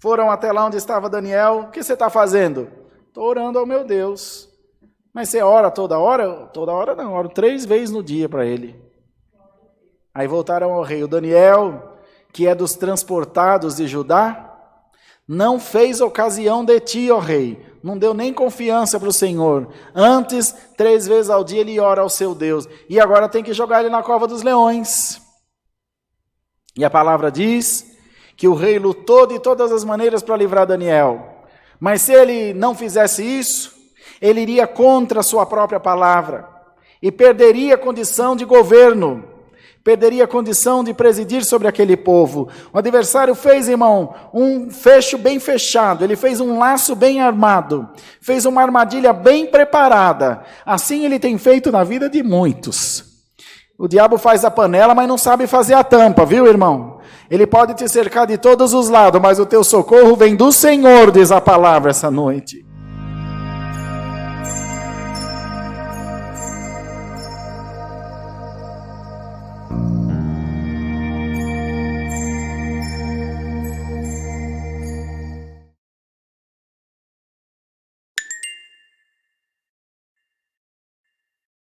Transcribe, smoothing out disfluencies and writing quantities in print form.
Foram até lá onde estava Daniel. O que você está fazendo? Estou orando ao meu Deus. Mas você ora toda hora? Toda hora não, oro 3 vezes no dia para ele. Aí voltaram ao rei. O Daniel, que é dos transportados de Judá, não fez ocasião de ti, ó rei. Não deu nem confiança para o Senhor. Antes, 3 vezes ao dia ele ora ao seu Deus. E agora tem que jogar ele na cova dos leões. E a palavra diz que o rei lutou de todas as maneiras para livrar Daniel. Mas se ele não fizesse isso, ele iria contra a sua própria palavra. E perderia a condição de governo. Perderia a condição de presidir sobre aquele povo. O adversário fez, irmão, um fecho bem fechado. Ele fez um laço bem armado. Fez uma armadilha bem preparada. Assim ele tem feito na vida de muitos. O diabo faz a panela, mas não sabe fazer a tampa, viu, irmão? Ele pode te cercar de todos os lados, mas o teu socorro vem do Senhor, diz a palavra essa noite.